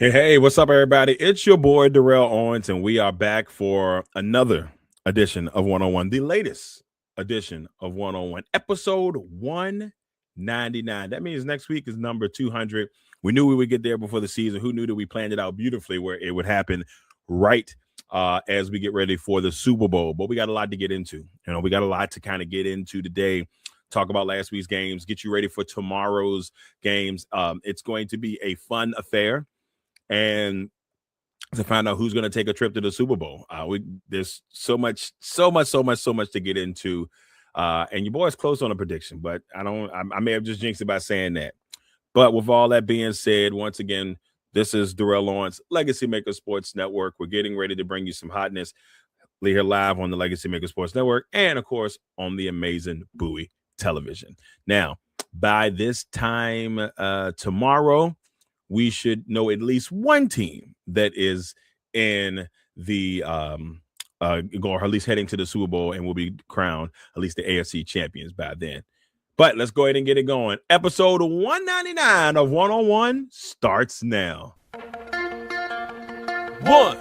Hey, what's up, everybody? It's your boy, Darrell Owens, and we are back for another edition of 101, the latest edition of 101, episode 199. That means next week is number 200. We knew we would get there before the season. Who knew that we planned it out beautifully where it would happen right as we get ready for the Super Bowl? But we got a lot to get into. We got a lot to kind of get into today. Talk about last week's games, get you ready for tomorrow's games. It's going to be a fun affair. And to find out who's going to take a trip to the Super Bowl. There's so much to get into. And your boy's close on a prediction, but I may have just jinxed it by saying that. But with all that being said, once again, this is Darrell Owens, Legacy Maker Sports Network. We're getting ready to bring you some hotness here live on the Legacy Maker Sports Network and, of course, on the amazing Bowie Television. Now, by this time tomorrow, we should know at least one team that is in the or at least heading to the Super Bowl and will be crowned at least the AFC champions by then. But let's go ahead and get it going. Episode 199 of 101 starts now. One.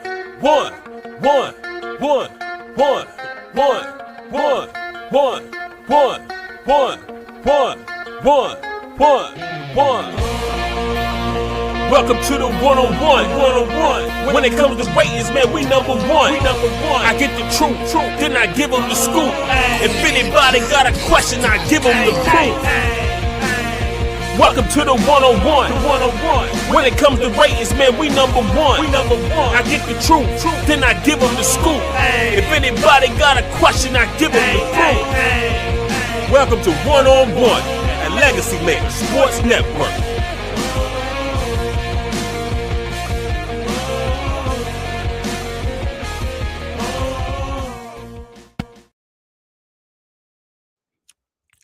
Welcome to the 101. When it comes to ratings, man, we number one. I get the truth, then I give them the scoop. If anybody got a question, I give them the proof. Welcome to the 101. When it comes to ratings, man, we number one. I get the truth, then I give them the scoop. If anybody got a question, I give them the proof. Welcome to 101 at Legacy Maker Sports Network.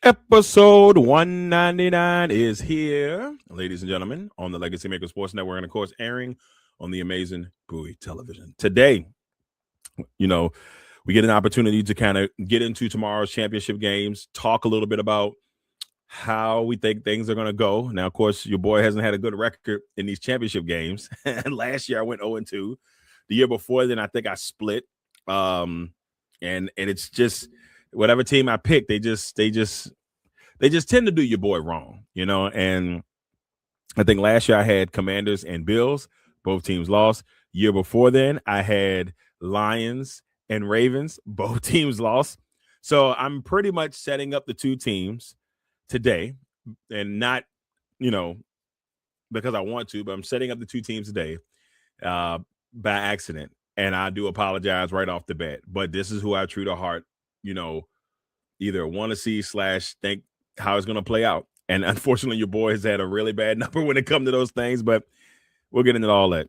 Episode 199 is here, ladies and gentlemen, on the Legacy Maker Sports Network and, of course, airing on the amazing Bowie Television. Today, we get an opportunity to kind of get into tomorrow's championship games, talk a little bit about how we think things are going to go. Now, of course, your boy hasn't had a good record in these championship games. Last year, I went 0-2. The year before then, I think I split. And it's just whatever team I pick, they just tend to do your boy wrong, and I think last year I had Commanders and Bills, both teams lost. Year before then, I had Lions and Ravens, both teams lost. So I'm pretty much setting up the two teams today, and not, because I want to, but I'm setting up the two teams today by accident. And I do apologize right off the bat, but this is who I true to heart, either want to see / think how it's going to play out. And unfortunately, your boy has had a really bad number when it comes to those things, but we'll get into all that.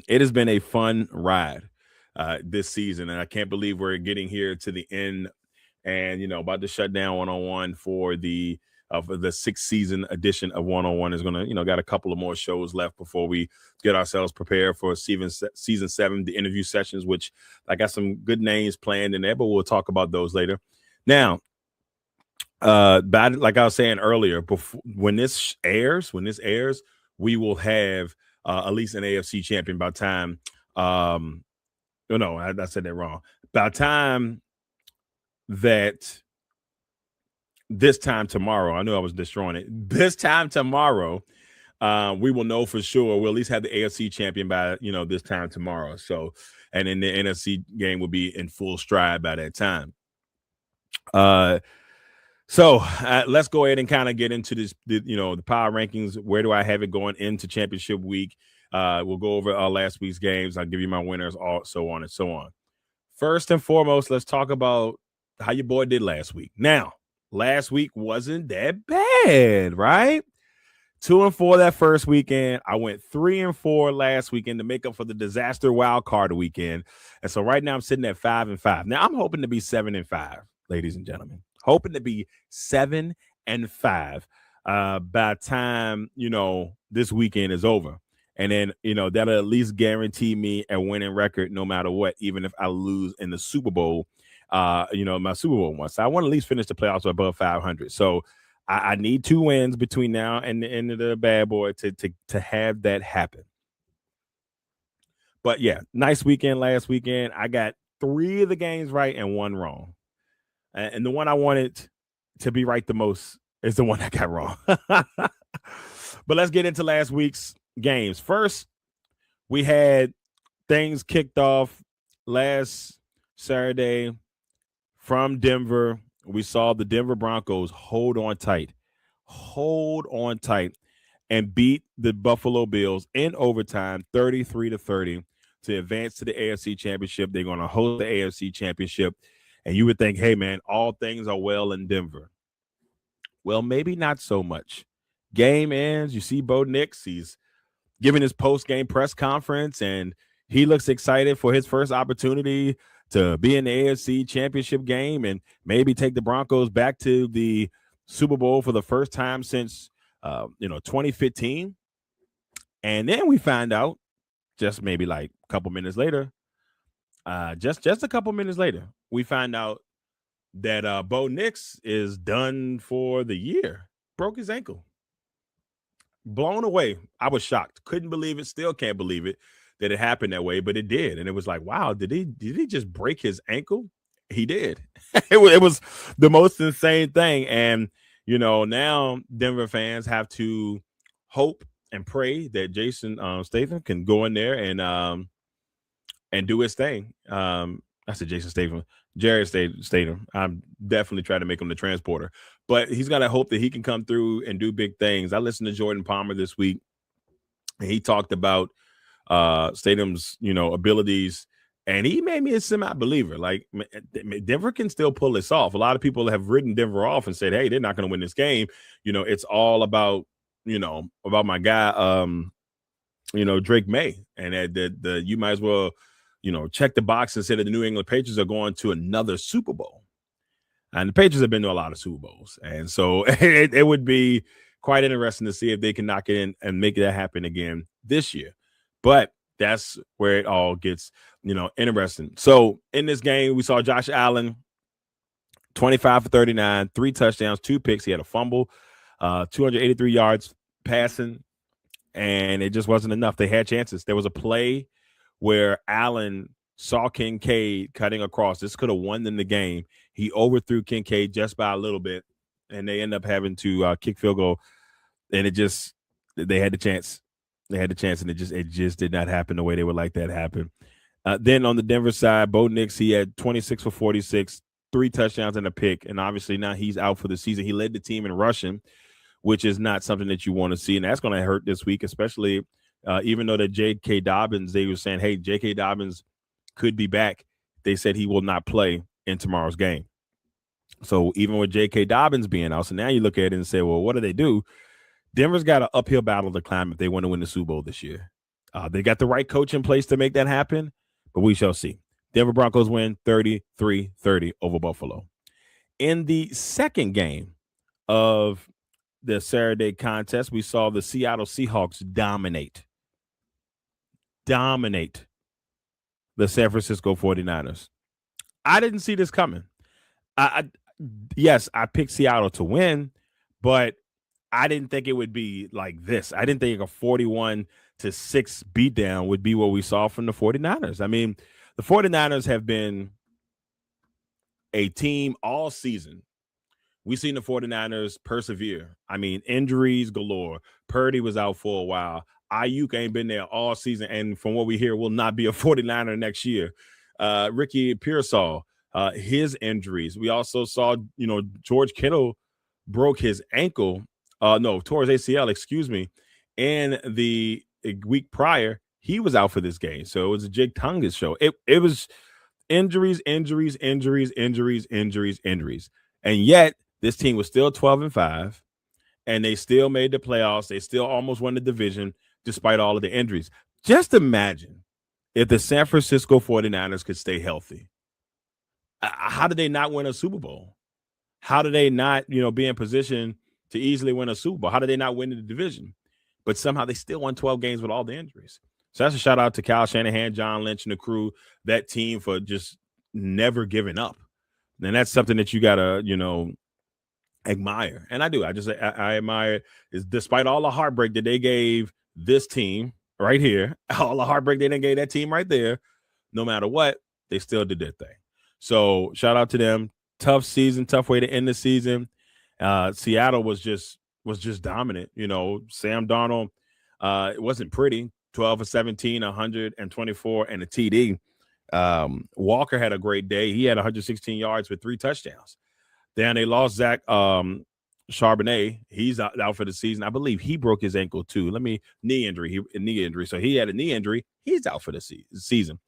It has been a fun ride this season, and I can't believe we're getting here to the end and, about to shut down 101 for the sixth season edition of 101 is going to, got a couple of more shows left before we get ourselves prepared for season 7, the interview sessions, which I got some good names planned in there, but we'll talk about those later. Now, like I was saying earlier, when this airs, we will have at least an AFC champion by time. I said that wrong. By time that this time tomorrow, I knew I was destroying it. This time tomorrow, we will know for sure. We'll at least have the AFC champion by, this time tomorrow. So, and then the NFC game will be in full stride by that time. So let's go ahead and kind of get into this, the power rankings. Where do I have it going into championship week? We'll go over last week's games. I'll give you my winners, so on and so on. First and foremost, let's talk about how your boy did last week. Now, last week wasn't that bad, right? 2-4 that first weekend. I went 3-4 last weekend to make up for the disaster wild card weekend. And so right now I'm sitting at 5-5. Now I'm hoping to be 7-5, ladies and gentlemen. Hoping to be 7-5 by the time, this weekend is over. And then, that'll at least guarantee me a winning record no matter what, even if I lose in the Super Bowl, my Super Bowl one. So I want to at least finish the playoffs above 500. So I need 2 wins between now and the end of the bad boy to have that happen. But yeah, nice weekend last weekend. I got 3 of the games right and 1 wrong. And the one I wanted to be right the most is the one I got wrong. But let's get into last week's games. First, we had things kicked off last Saturday from Denver. We saw the Denver Broncos hold on tight, and beat the Buffalo Bills in overtime 33-30 to advance to the AFC Championship. They're going to host the AFC Championship. And you would think, hey, man, all things are well in Denver. Well, maybe not so much. Game ends. You see Bo Nix. He's giving his post-game press conference, and he looks excited for his first opportunity to be in the AFC Championship game and maybe take the Broncos back to the Super Bowl for the first time since 2015. And then we find out just maybe like a couple minutes later, just a couple minutes later, we find out that Bo Nix is done for the year. Broke his ankle. Blown away. I was shocked. Couldn't believe it. Still can't believe it that it happened that way, but it did. And it was like, wow, did he just break his ankle? He did. It was the most insane thing. And now Denver fans have to hope and pray that Jason Statham can go in there and do his thing. I said Jason Statham, Jared Statham. I'm definitely trying to make him the transporter, but he's got to hope that he can come through and do big things. I listened to Jordan Palmer this week, and he talked about Statham's abilities, and he made me a semi-believer. Like, Denver can still pull this off. A lot of people have written Denver off and said, hey, they're not going to win this game. It's all about my guy Drake May, and that you might as well check the box and say that the New England Patriots are going to another Super Bowl. And the Patriots have been to a lot of Super Bowls. And so it would be quite interesting to see if they can knock it in and make that happen again this year. But that's where it all gets, interesting. So in this game, we saw Josh Allen, 25 for 39, 3 touchdowns, 2 picks. He had a fumble, 283 yards passing, and it just wasn't enough. They had chances. There was a play where Allen saw Kincaid cutting across. This could have won them the game. He overthrew Kincaid just by a little bit, and they end up having to kick field goal. And they had the chance. They had the chance, and it just did not happen the way they would like that happen. Then on the Denver side, Bo Nix, he had 26 for 46, 3 touchdowns and a pick, and obviously now he's out for the season. He led the team in rushing, which is not something that you want to see, and that's going to hurt this week, especially even though that J.K. Dobbins, they were saying, hey, J.K. Dobbins could be back. They said he will not play in tomorrow's game. So even with J.K. Dobbins being out, so now you look at it and say, well, what do they do? Denver's got an uphill battle to climb if they want to win the Super Bowl this year. They got the right coach in place to make that happen, but we shall see. Denver Broncos win 33-30 over Buffalo. In the second game of the Saturday contest, we saw the Seattle Seahawks dominate the San Francisco 49ers. I didn't see this coming. Yes, I picked Seattle to win, but I didn't think it would be like this. I didn't think a 41-6 beatdown would be what we saw from the 49ers. I mean, the 49ers have been a team all season. We've seen the 49ers persevere. I mean, injuries galore. Purdy was out for a while. Ayuk ain't been there all season, and from what we hear, will not be a 49er next year. Ricky Pearsall, his injuries. We also saw, George Kittle broke his ankle. Tore his ACL, excuse me. And the week prior, he was out for this game. So it was a Jake Tungus show. It was injuries. And yet, this team was still 12-5, and they still made the playoffs. They still almost won the division despite all of the injuries. Just imagine if the San Francisco 49ers could stay healthy. How did they not win a Super Bowl? How did they not, be in position to easily win a Super Bowl? How did they not win the division? But somehow they still won 12 games with all the injuries. So that's a shout out to Kyle Shanahan, John Lynch, and the crew, that team, for just never giving up. And that's something that you got to, admire, and I do. I admire is despite all the heartbreak that they gave this team right here, all the heartbreak they didn't gave that team right there. No matter what, they still did their thing. So shout out to them. Tough season, tough way to end the season. Seattle was just dominant. Sam Darnold, it wasn't pretty. 12 for 17, 124, and a TD. Walker had a great day. He had 116 yards with 3 touchdowns. Then they lost Zach Charbonnet. He's out for the season. I believe he broke his ankle too. Knee injury. So he had a knee injury. He's out for the season.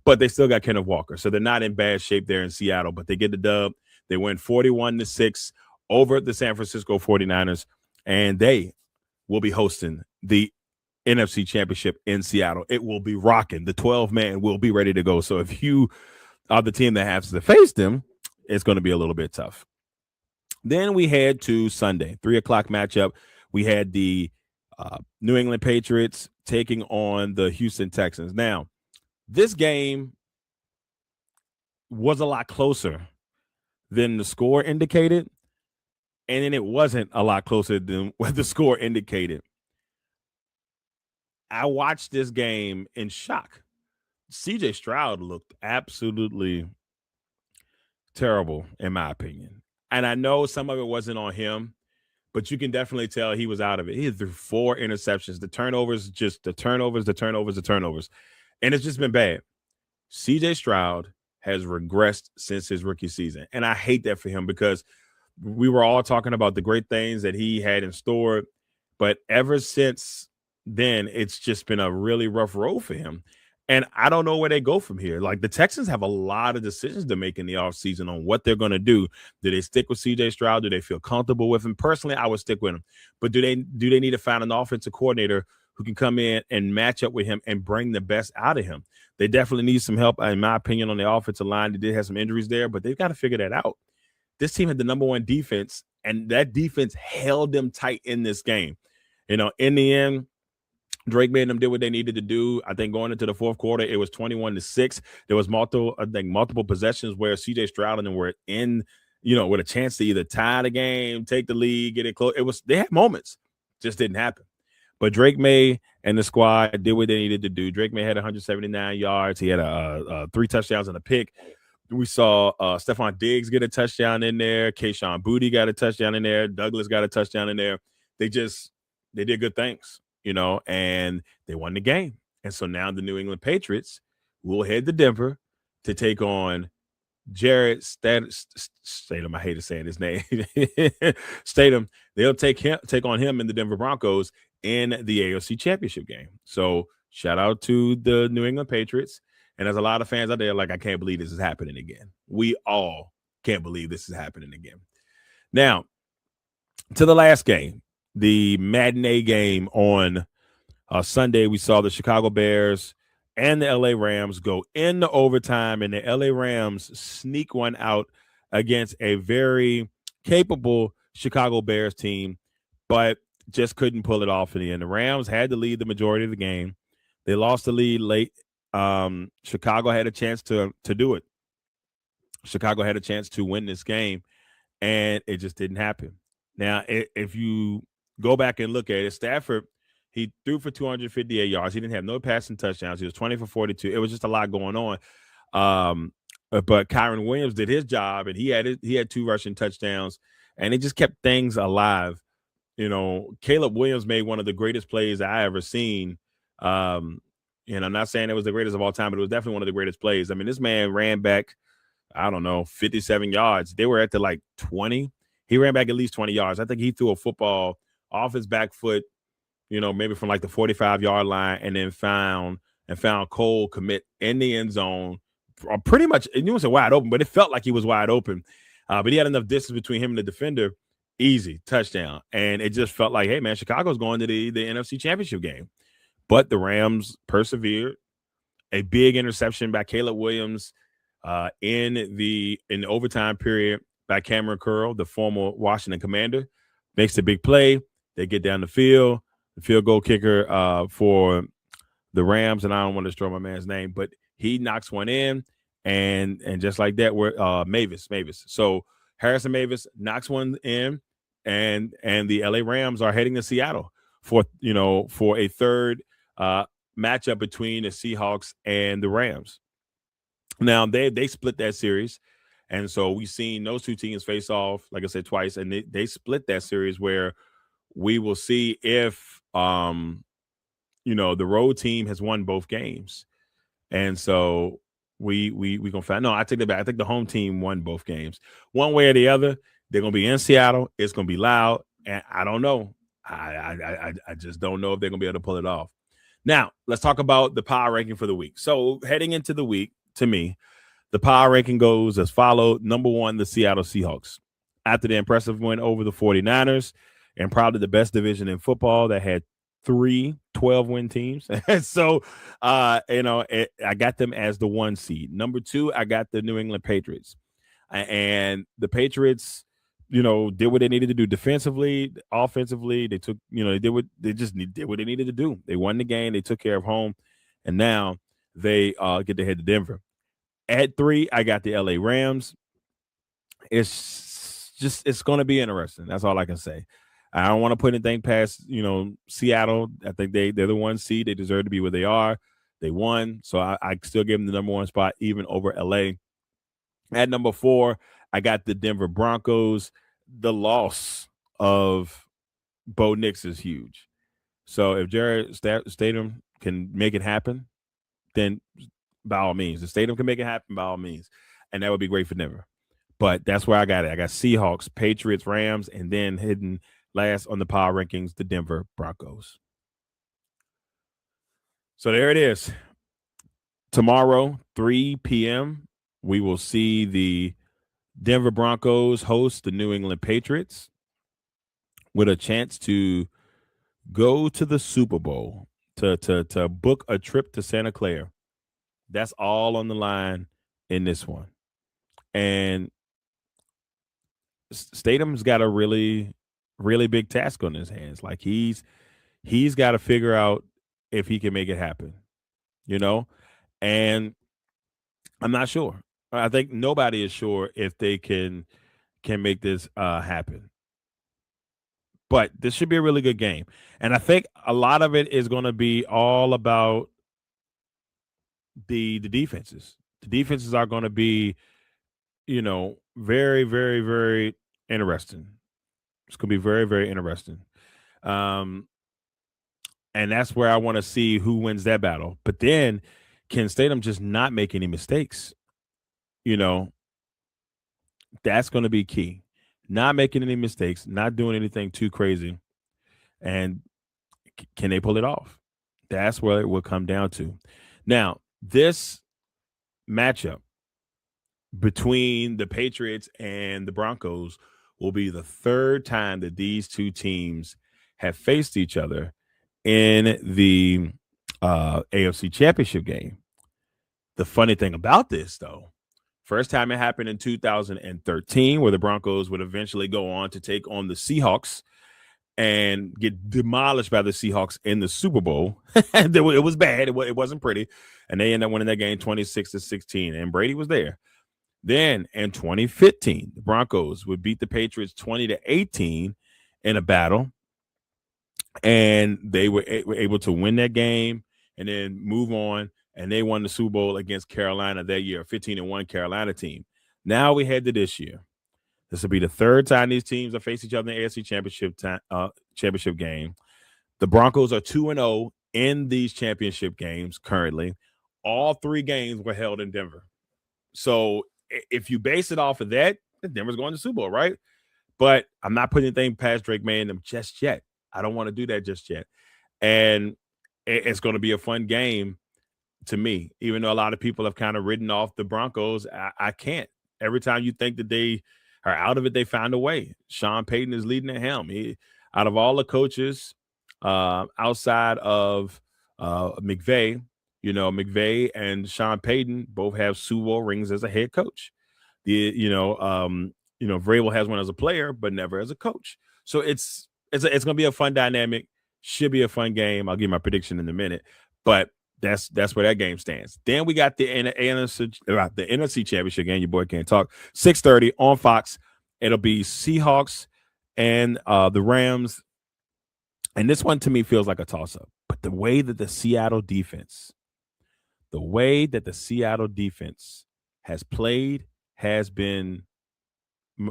But they still got Kenneth Walker. So they're not in bad shape there in Seattle, but they get the dub. They win 41-6 over the San Francisco 49ers, and they will be hosting the NFC Championship in Seattle. It will be rocking. The 12-man will be ready to go. So if you are the team that has to face them, it's going to be a little bit tough. Then we head to Sunday, 3:00 matchup. We had the New England Patriots taking on the Houston Texans. Now, this game was a lot closer than the score indicated, and then it wasn't a lot closer than what the score indicated. I watched this game in shock. CJ Stroud looked absolutely terrible, in my opinion. And I know some of it wasn't on him, but you can definitely tell he was out of it. He threw 4 interceptions. The turnovers. And it's just been bad. CJ Stroud has regressed since his rookie season. And I hate that for him because we were all talking about the great things that he had in store. But ever since then, it's just been a really rough road for him. And I don't know where they go from here. Like, the Texans have a lot of decisions to make in the offseason on what they're going to do. Do they stick with CJ Stroud? Do they feel comfortable with him? Personally, I would stick with him. But do they need to find an offensive coordinator who can come in and match up with him and bring the best out of him? They definitely need some help, in my opinion, on the offensive line. They did have some injuries there, but they've got to figure that out. This team had the number 1 defense, and that defense held them tight in this game. In the end, Drake made them do what they needed to do. I think going into the fourth quarter, it was 21-6. There was multiple possessions where CJ Stroud and them were in, with a chance to either tie the game, take the lead, get it close. They had moments, just didn't happen. But Drake May and the squad did what they needed to do. Drake May had 179 yards. He had 3 touchdowns and a pick. We saw Stephon Diggs get a touchdown in there. Kayshon Boutte got a touchdown in there. Douglas got a touchdown in there. They did good things, and they won the game. And so now the New England Patriots will head to Denver to take on Jarrett Stidham. I hate saying his name. Stidham. They'll take on him in the Denver Broncos in the AFC Championship game. So shout out to the New England Patriots. And there's a lot of fans out there like, I can't believe this is happening again. We all can't believe this is happening again. Now, to the last game, the matinee game on Sunday, we saw the Chicago Bears and the LA Rams go into overtime, and the LA Rams sneak one out against a very capable Chicago Bears team, but just couldn't pull it off in the end. The Rams had to lead the majority of the game. They lost the lead late. Chicago had a chance to do it. Chicago had a chance to win this game, and it just didn't happen. Now, if you go back and look at it, Stafford, he threw for 258 yards. He didn't have no passing touchdowns. He was 20 for 42. It was just a lot going on. But Kyron Williams did his job, and he had 2 rushing touchdowns, and it just kept things alive. Caleb Williams made one of the greatest plays I ever seen. I'm not saying it was the greatest of all time, but it was definitely one of the greatest plays. I mean, this man ran back, 57 yards. They were at the 20. He ran back at least 20 yards. I think he threw a football off his back foot, maybe from the 45-yard line, and then found Cole commit in the end zone. Pretty much, he wasn't wide open, but it felt like he was wide open. But he had enough distance between him and the defender. Easy touchdown. And it just felt like, hey, man, Chicago's going to the NFC Championship game. But the Rams persevered. A big interception by Caleb Williams in the overtime period by Cameron Curl, the former Washington Commander, makes a big play. They get down the field. The field goal kicker for the Rams, and I don't want to destroy my man's name, but he knocks one in, and just like that, we're Mavis. So Harrison Mavis knocks one in, and the LA Rams are heading to Seattle for a third matchup between the Seahawks and the Rams. Now they split that series, and so we've seen those two teams face off, like I said, twice, and they split that series where we will see if the road team has won both games. And so we gonna find. No, I take that back. I think the home team won both games. One way or the other, they're gonna be in Seattle. It's gonna be loud, and I don't know. I just don't know if they're gonna be able to pull it off. Now, let's talk about the power ranking for the week. So heading into the week, to me, the power ranking goes as followed. Number 1, the Seattle Seahawks. After the impressive win over the 49ers, and probably the best division in football that had 3 12-win teams. So, I got them as the 1 seed. Number 2, I got the New England Patriots. And the Patriots, did what they needed to do defensively, offensively. They took, they did what they needed to do. They won the game. They took care of home. And now they get to head to Denver. At 3, I got the LA Rams. It's going to be interesting. That's all I can say. I don't want to put anything past, Seattle. I think they're the 1 seed. They deserve to be where they are. They won. So I still give them the number 1 spot, even over LA. At number 4, I got the Denver Broncos. The loss of Bo Nix is huge. So if Jared Stadium can make it happen, then by all means. The stadium can make it happen by all means. And that would be great for Denver. But that's where I got it. I got Seahawks, Patriots, Rams, and then hidden last on the power rankings, the Denver Broncos. So there it is. Tomorrow, 3 p.m., we will see the Denver Broncos host the New England Patriots with a chance to go to the Super Bowl, to book a trip to Santa Clara. That's all on the line in this one. And Stidham's got a really, really big task on his hands. Like he's got to figure out if he can make it happen, and I'm not sure. I think nobody is sure if they can make this happen. But this should be a really good game. And I think a lot of it is going to be all about the defenses. The defenses are going to be, very, very, very interesting. It's going to be very, very interesting. And that's where I want to see who wins that battle. But then can Stidham just not make any mistakes? That's going to be key. Not making any mistakes, not doing anything too crazy. And can they pull it off? That's where it will come down to. Now, this matchup between the Patriots and the Broncos will be the 3rd time that these two teams have faced each other in the AFC Championship game. The funny thing about this, though, first time it happened in 2013, where the Broncos would eventually go on to take on the Seahawks and get demolished by the Seahawks in the Super Bowl. It was bad. It wasn't pretty. And they ended up winning that game 26-16. And Brady was there. Then in 2015, the Broncos would beat the Patriots 20-18 in a battle. And they were able to win that game and then move on. And they won the Super Bowl against Carolina that year, 15-1 Carolina team. Now we head to this year. This will be the 3rd time these teams have faced each other in the AFC championship game. The Broncos are 2-0 in these championship games currently. All 3 games were held in Denver. So if you base it off of that, Denver's going to the Super Bowl, right? But I'm not putting anything past Drake May and them just yet. I don't want to do that just yet. And it's going to be a fun game to me, even though a lot of people have kind of written off the Broncos. I can't. Every time you think that they are out of it, they find a way. Sean Payton is leading the helm. Out of all the coaches outside of McVay, McVay and Sean Payton both have Super Bowl rings as a head coach. Vrabel has one as a player, but never as a coach. So it's going to be a fun dynamic. Should be a fun game. I'll give my prediction in a minute, but that's where that game stands. Then we got the NFC Championship game. Your boy can't talk. 6:30 on Fox. It'll be Seahawks and the Rams. And this one to me feels like a toss-up. But the way that the Seattle defense has played has been,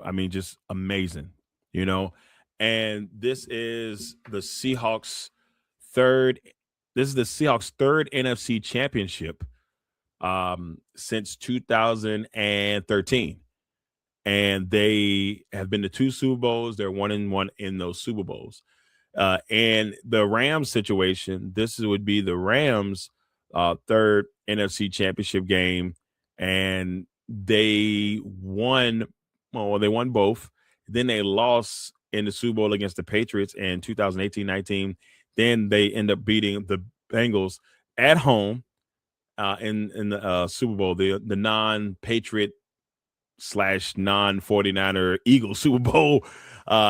I mean, just amazing, you know. And third. This is the Seahawks' third NFC championship since 2013, and they have been to two Super Bowls. They're 1-1 in those Super Bowls. And the Rams situation, would be the Rams' third NFC championship game, and they won. Well, they won both. Then they lost in the Super Bowl against the Patriots in 2018-19. Then they end up beating the Bengals at home in the Super Bowl, the non-Patriot / non-49er Eagles Super Bowl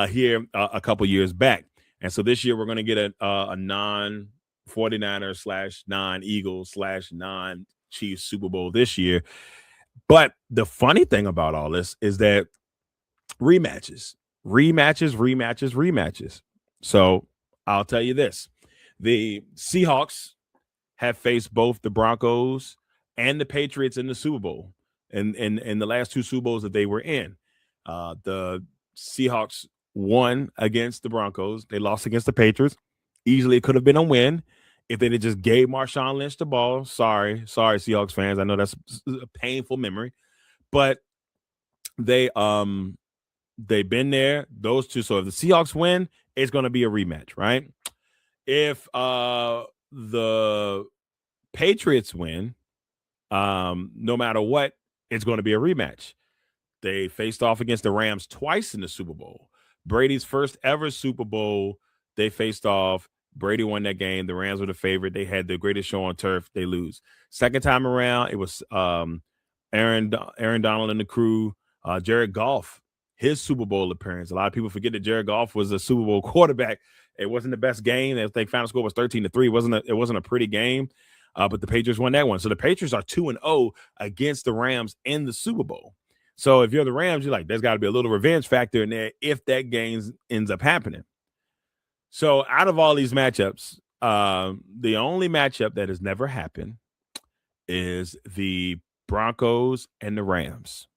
here a couple years back. And so this year we're going to get a non-49er / non-Eagles / non-Chiefs Super Bowl this year. But the funny thing about all this is that rematches. So I'll tell you this. The Seahawks have faced both the Broncos and the Patriots in the Super Bowl in the last two Super Bowls that they were in. The Seahawks won against the Broncos. They lost against the Patriots. Easily it could have been a win if they just gave Marshawn Lynch the ball. Sorry, Seahawks fans. I know that's a painful memory, but they've been there. Those two. So if the Seahawks win, it's going to be a rematch, right? If the Patriots win, no matter what, it's going to be a rematch. They faced off against the Rams twice in the Super Bowl. Brady's first ever Super Bowl, they faced off. Brady won that game. The Rams were the favorite. They had the greatest show on turf. They lose. Second time around, it was Aaron Donald and the crew. Jared Goff, his Super Bowl appearance. A lot of people forget that Jared Goff was a Super Bowl quarterback. It wasn't the best game. I think final score was 13-3. It wasn't a pretty game, but the Patriots won that one. So the Patriots are 2-0 against the Rams in the Super Bowl. So if you're the Rams, you're like, there's got to be a little revenge factor in there if that game ends up happening. So out of all these matchups, the only matchup that has never happened is the Broncos and the Rams.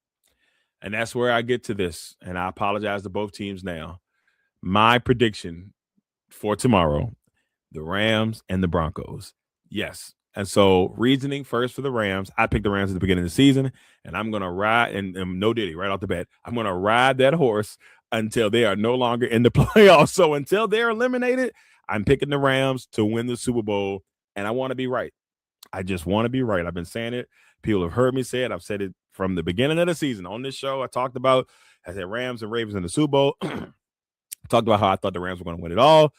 And that's where I get to this. And I apologize to both teams now. My prediction for tomorrow, the Rams and the Broncos. Yes. And so reasoning first for the Rams, I picked the Rams at the beginning of the season, and I'm going to ride, and no diddy right off the bat, I'm going to ride that horse until they are no longer in the playoffs. So until they're eliminated, I'm picking the Rams to win the Super Bowl, and I want to be right. I just want to be right. I've been saying it. People have heard me say it. I've said it from the beginning of the season. On this show, I said Rams and Ravens in the Super Bowl. I talked about how I thought the Rams were going to win it all,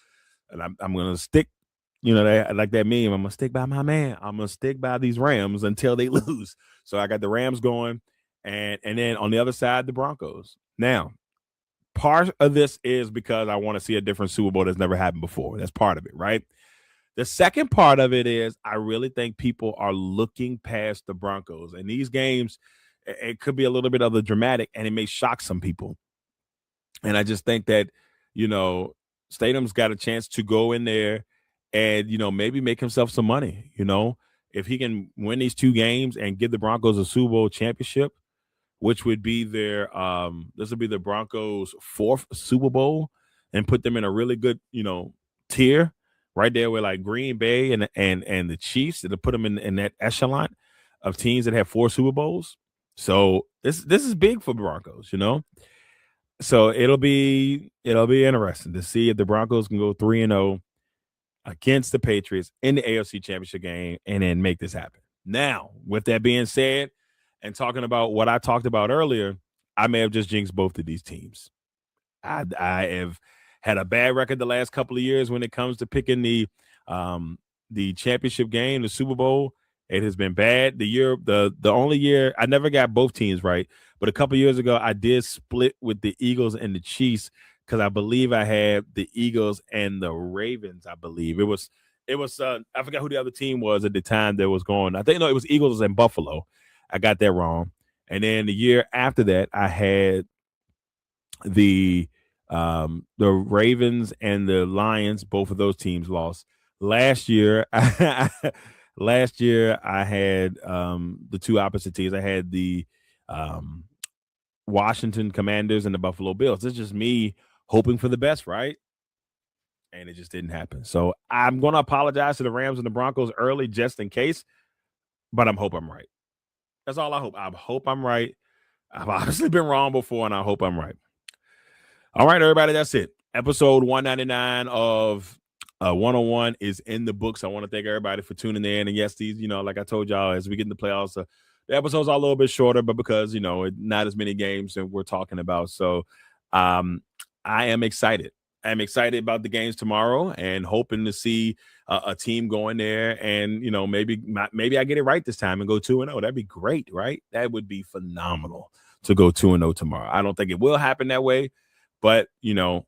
and I'm going to stick. Like that meme, I'm going to stick by my man. I'm going to stick by these Rams until they lose. So I got the Rams going, and then on the other side, the Broncos. Now, part of this is because I want to see a different Super Bowl that's never happened before. That's part of it, right? The second part of it is I really think people are looking past the Broncos. And these games, it could be a little bit of the dramatic, and it may shock some people. And I just think that, Stadium's got a chance to go in there and, maybe make himself some money. If he can win these two games and give the Broncos a Super Bowl championship, which would be this would be the Broncos' fourth Super Bowl, and put them in a really good, tier right there with like Green Bay and the Chiefs, to put them in that echelon of teams that have 4 Super Bowls. So this is big for Broncos, So it'll be interesting to see if the Broncos can go 3-0 against the Patriots in the AFC Championship game and then make this happen. Now, with that being said, and talking about what I talked about earlier, I may have just jinxed both of these teams. I have had a bad record the last couple of years when it comes to picking the championship game, the Super Bowl. It has been bad. The only year I never got both teams right, but a couple of years ago I did split with the Eagles and the Chiefs, because I believe I had the Eagles and the Ravens. I believe it was I forgot who the other team was at the time that was going. I think it was Eagles and Buffalo. I got that wrong. And then the year after that, I had the Ravens and the Lions, both of those teams lost. Last year, last year I had the two opposite teams. I had the um, Washington Commanders and the Buffalo Bills. It's just me hoping for the best, right? And it just didn't happen. So I'm going to apologize to the Rams and the Broncos early just in case, but I'm hope I'm right. That's all I hope. I hope I'm right. I've obviously been wrong before, and I hope I'm right. All right, everybody, that's it. Episode 199 of 101 is in the books. I want to thank everybody for tuning in. And yes, these, like I told y'all, as we get in the playoffs, the episodes are a little bit shorter, but because, not as many games that we're talking about. So I am excited. I'm excited about the games tomorrow and hoping to see a team go in there and, maybe I get it right this time and go 2-0. That'd be great, right? That would be phenomenal to go 2-0 tomorrow. I don't think it will happen that way, but,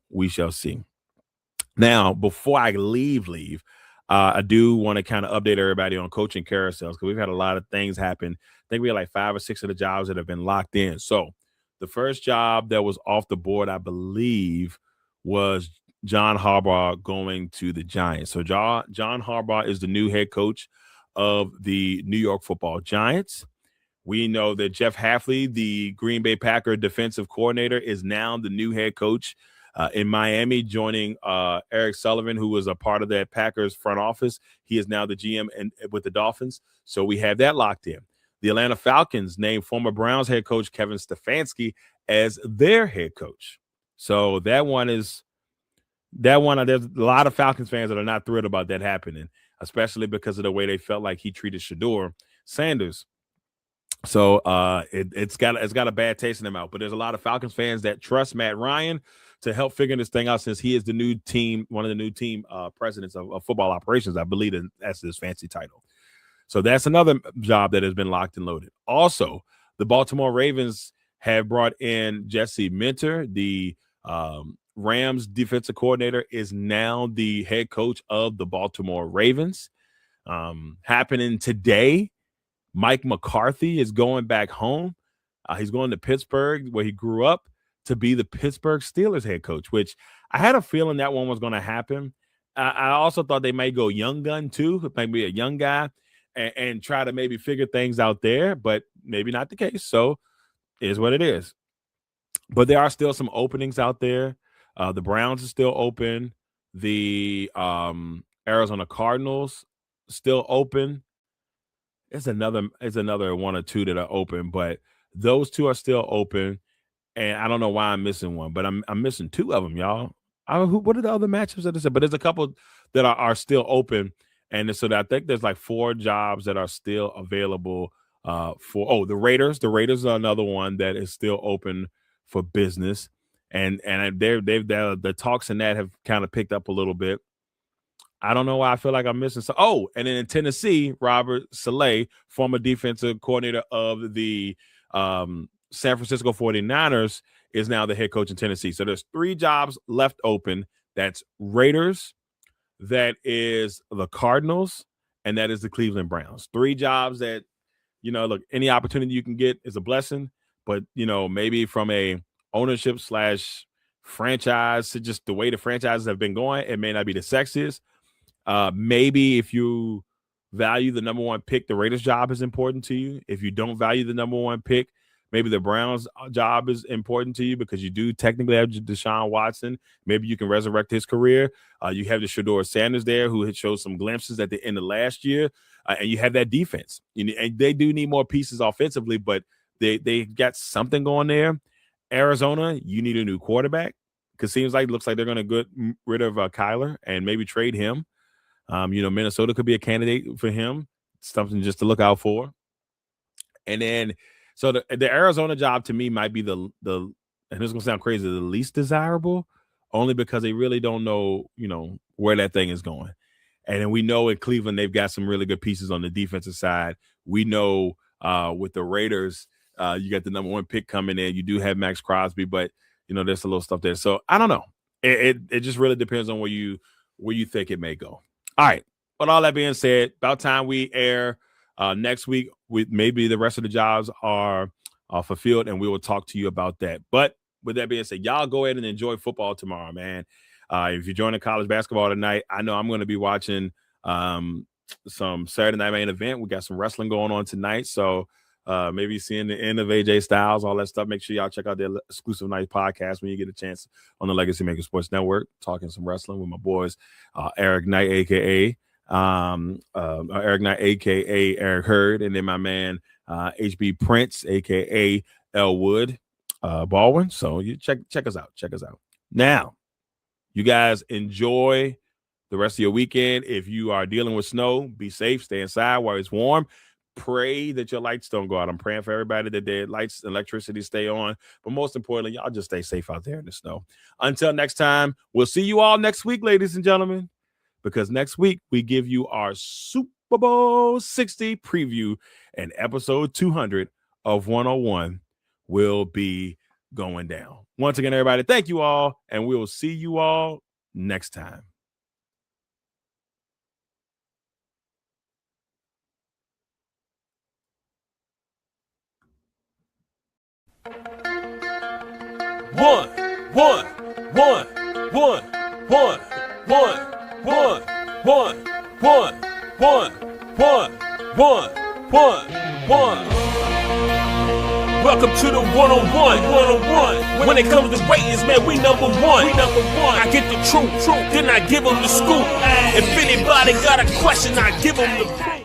we shall see. Now, before I leave, I do want to kind of update everybody on coaching carousels because we've had a lot of things happen. I think we had like 5 or 6 of the jobs that have been locked in. So the first job that was off the board, I believe, was John Harbaugh going to the Giants. So John Harbaugh is the new head coach of the New York Football Giants. We know that Jeff Hafley, the Green Bay Packer defensive coordinator, is now the new head coach in Miami, joining Eric Sullivan, who was a part of that Packers front office. He is now the GM with the Dolphins. So we have that locked in. The Atlanta Falcons named former Browns head coach Kevin Stefanski as their head coach. So there's a lot of Falcons fans that are not thrilled about that happening, especially because of the way they felt like he treated Shedeur Sanders. So it's got a bad taste in their mouth. But there's a lot of Falcons fans that trust Matt Ryan to help figure this thing out, since he is one of the new team presidents of football operations. I believe that's his fancy title. So that's another job that has been locked and loaded. Also, the Baltimore Ravens have brought in Jesse Minter, the Rams defensive coordinator, is now the head coach of the Baltimore Ravens. Happening today, Mike McCarthy is going back home. He's going to Pittsburgh, where he grew up, to be the Pittsburgh Steelers head coach, which I had a feeling that one was going to happen. I also thought they might go young gun too, maybe a young guy, and try to maybe figure things out there, but maybe not the case. So it is what it is. But there are still some openings out there. The Browns are still open. The Arizona Cardinals still open. It's another one or two that are open, but those two are still open. And I don't know why I'm missing one, but I'm missing 2 of them, y'all. What are the other matchups that I said? But there's a couple that are still open, and so I think there's like 4 jobs that are still available for. The Raiders. The Raiders are another one that is still open for business, and the talks in that have kind of picked up a little bit. I don't know why I feel like I'm missing. And then in Tennessee, Robert Saleh, former defensive coordinator of the San Francisco 49ers, is now the head coach in Tennessee. So there's 3 jobs left open. That's Raiders, that is the Cardinals, and that is the Cleveland Browns. 3 jobs that, look, any opportunity you can get is a blessing, but, maybe from a ownership / franchise, to just the way the franchises have been going, it may not be the sexiest. Maybe if you value the number 1 pick, the Raiders job is important to you. If you don't value the number 1 pick, maybe the Browns job is important to you because you do technically have Deshaun Watson. Maybe you can resurrect his career. You have the Shedeur Sanders there, who had showed some glimpses at the end of last year. And you have that defense. And they do need more pieces offensively, but they got something going there. Arizona, you need a new quarterback, because it looks like they're going to get rid of Kyler and maybe trade him. Minnesota could be a candidate for him. Something just to look out for. And then, so the Arizona job to me might be the and this is gonna sound crazy, the least desirable, only because they really don't know, where that thing is going. And then we know in Cleveland they've got some really good pieces on the defensive side. We know with the Raiders, you got the number 1 pick coming in. You do have Max Crosby, but there's a little stuff there. So I don't know. It just really depends on where you think it may go. All right. But all that being said, about time we air next week. Maybe the rest of the jobs are fulfilled, and we will talk to you about that. But with that being said, y'all go ahead and enjoy football tomorrow, man. If you're joining college basketball tonight, I know I'm going to be watching some Saturday Night Main Event. We got some wrestling going on tonight, so maybe seeing the end of AJ Styles, all that stuff. Make sure y'all check out their exclusive night podcast when you get a chance on the Legacy Maker Sports Network, talking some wrestling with my boys, Eric Knight, aka Eric Hurd, and then my man HB Prince, aka Elwood Baldwin. So you check us out. Check us out. Now, you guys enjoy the rest of your weekend. If you are dealing with snow, be safe, stay inside while it's warm. Pray that your lights don't go out. I'm praying for everybody that their lights and electricity stay on. But most importantly, y'all just stay safe out there in the snow. Until next time, we'll see you all next week, ladies and gentlemen, because next week we give you our Super Bowl 60 preview, and episode 200 of 101 will be going down. Once again, everybody, thank you all, and we will see you all next time. One. Welcome to the 101. When it comes to ratings, man, we number one. I get the truth, then I give them the scoop. If anybody got a question, I give them the proof.